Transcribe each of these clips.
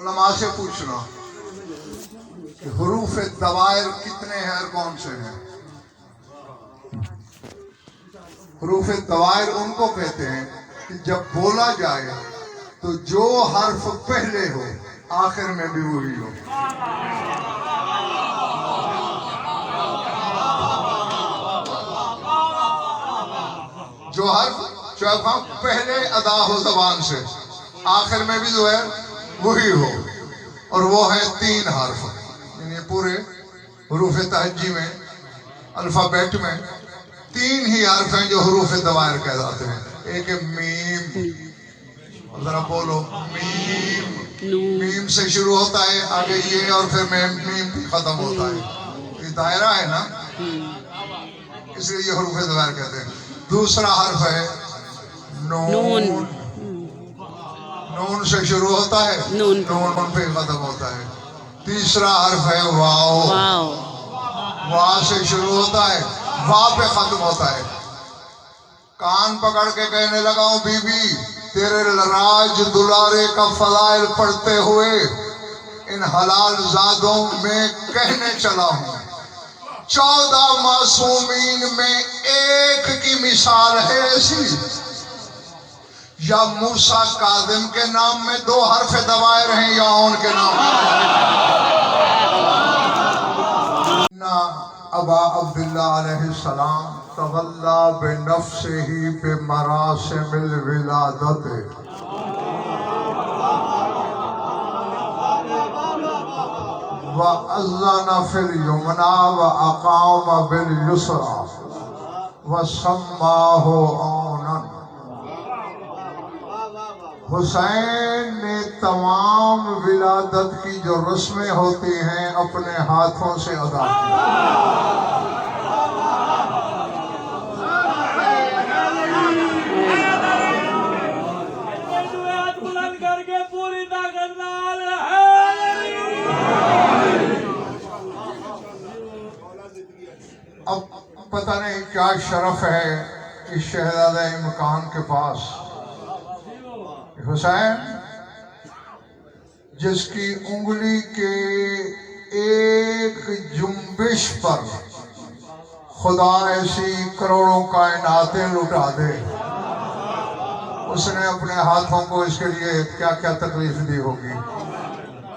علماء سے پوچھنا کہ حروف دوائر کتنے ہیں اور کون سے ہیں؟ حروف دوائر ان کو کہتے ہیں کہ جب بولا جائے تو جو حرف پہلے ہو آخر میں بھی وہی ہو. جو حرف پہلے ادا ہو زبان سے آخر میں بھی جو ہے وہی ہو. اور وہ ہے 3 حرف. یعنی پورے حروف تہجی میں الفابیٹ میں 3 ہی حرف ہیں جو حروف دوائر کہلاتے ہیں. ایک ہے میم، ذرا بولو میم. میم سے شروع ہوتا ہے، آگے یہ اور پھر میم ختم ہوتا ہے. یہ دائرہ ہے نا، اس لیے یہ حروف دوائر کہتے ہیں. دوسرا حرف ہے نون. نون سے شروع ہوتا ہے، نون پہ ختم ہوتا ہے. تیسرا حرف ہے واو. وا سے شروع ہوتا ہے، وا پہ ختم ہوتا ہے. کان پکڑ کے کہنے لگا ہوں بی بی تیرے راج دلارے کا فضائل پڑھتے ہوئے ان حلال زادوں میں کہنے چلا ہوں 14 معصومین میں ایک کی مثال ہے ایسی. یا موسیٰ کاظم کے نام میں 2 حرف دوائر ہیں یا ان کے نام ابا عبداللہ علیہ السلام تغلا بنفسہ بمراسم الولادت وَأَذَّنَ فِي الْيُمْنَى وَأَقَامَ بِالْيُسْرَى وَسَمَّاهُ عَوْنًا. حسین نے تمام ولادت کی جو رسمیں ہوتی ہیں اپنے ہاتھوں سے ادا کی. اب پتہ نہیں کیا شرف ہے اس شہزادہ مکان کے پاس. حسین جس کی انگلی کے ایک جنبش پر خدا ایسی کروڑوں کائناتیں لٹا دے، اس نے اپنے ہاتھوں کو اس کے لیے کیا کیا تکلیف دی ہوگی.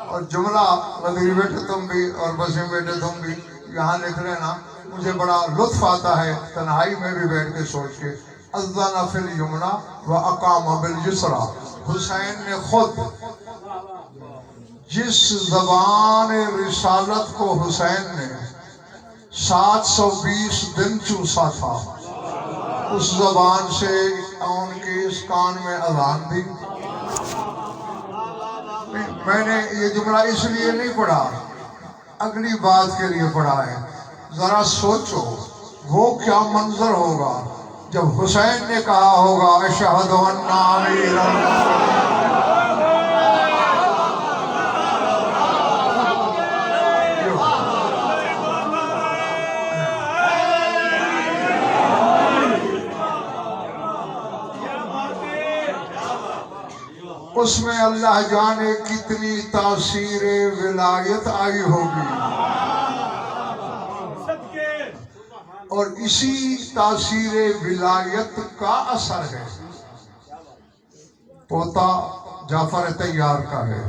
اور جملہ غدیر بیٹے تم بھی اور وسیم بیٹے تم بھی یہاں لکھ لینا. مجھے بڑا لطف آتا ہے تنہائی میں بھی بیٹھ کے سوچ کے. اذن فی الیمنی واقام بالیسری. حسین نے خود جس زبان رسالت کو حسین نے 720 دن چوسا تھا اس زبان سے ان کے اس کان میں اذان دی. میں نے یہ جملہ اس لیے نہیں پڑھا، اگلی بات کے لیے پڑھا ہے. ذرا سوچو وہ کیا منظر ہوگا جب حسین نے کہا ہوگا اشہد ان امیر اس میں اللہ جانے کتنی تاثیر ولایت آئی ہوگی. اور اسی تاثیر ولایت کا اثر ہے پوتا جعفر طیار کا ہے،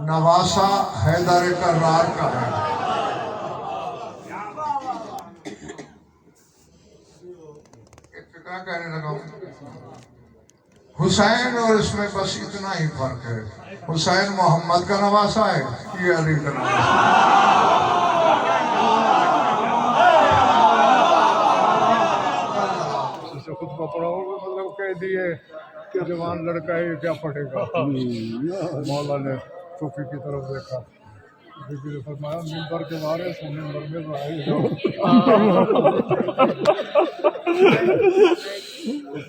نواسا حیدر کرار کا ہے. کیا کہنے لگا ہوں، حسین اور اس میں بس اتنا ہی فرق ہے. حسین محمد کا نواسا ہے، یہ علی کا نواسا ہے. خطبہ پڑھا ہوگا مطلب کہہ دیے کہ جوان لڑکا ہے کیا پڑھے گا. مولا نے صوفی کی طرف دیکھا، بی نے فرمایا ممبر کے بارے سے ممبر میں بھائی ہو.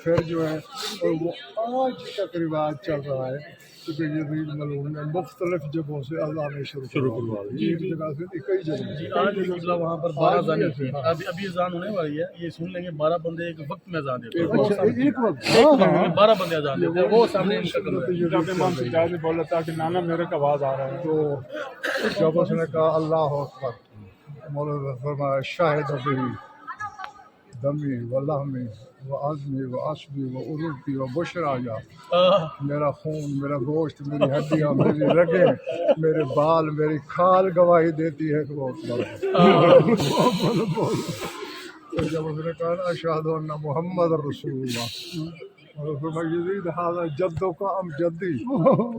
پھر جو ہے وہ آج تک رواج چل رہا ہے کہ یزید ملعون نے مختلف جگہوں سے اذانیں شروع کروا دی، ایک جگہ سے نہیں، کئی جگہ سے۔ آج مطلب وہاں پر 12 اذانیں ہوتی ہیں، ابھی اذان ہونے والی ہے، یہ سن لیں گے 12 بندے ایک وقت میں اذان دیتے ہیں، ایک وقت 12 بندے اذان دیتے ہیں، وہ سامنے ان شکل ہے۔ جب امام سجاد نے بولا تھا کہ نانا میرے کا آواز آ رہا ہے، تو جب اس نے کہا اللہ اکبر، مولانا نے فرمایا شاہد بھی دمی و لحمی و عظمی و عصبی و عروقی و بشرا جا، میرا خون، میرا گوشت، میری ہڈیاں، میری رگیں، میرے بال، میری کھال گواہی دیتی ہے کہ وہ اکبر ہے۔ تو جب اس نے کہا نا اشہد ان محمد رسول اللہ، اور فرمایا یزید ھذا جدو کا ام جدی،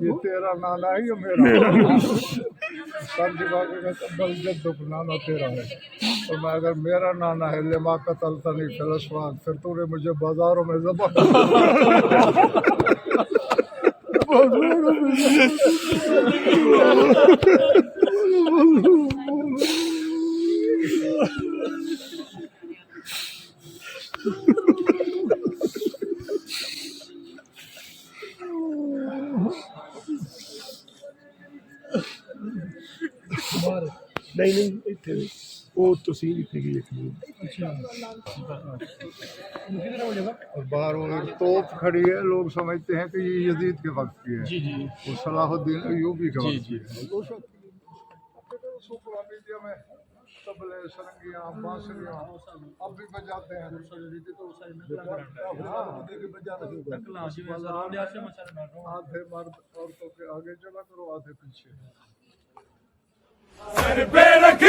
یہ تیرا نانا ہے یا میرا؟ سر جھکا کے کہتا بل جدو کا نانا تیرا ہے۔ اور میں اگر میرا نانا ہے لما قتلتنی فی الاسواق، پھر تو نے مجھے بازاروں میں ذبح نہیں وہ تسی لکھے گی ایک اور باہر وہ ایک توپ کھڑی ہے، لوگ سمجھتے ہیں کہ یہ یزید کے وقت کی ہے، وہ صلاح الدین ایوبی کے وقت کی ہے۔ سوپرامیا میں طبلے، سرنگیاں، بانسریاں اب بھی بجاتے ہیں۔ آدھے مرد عورتوں کے آگے چلا کرو، آدھے پیچھے۔ سر پہ رکھ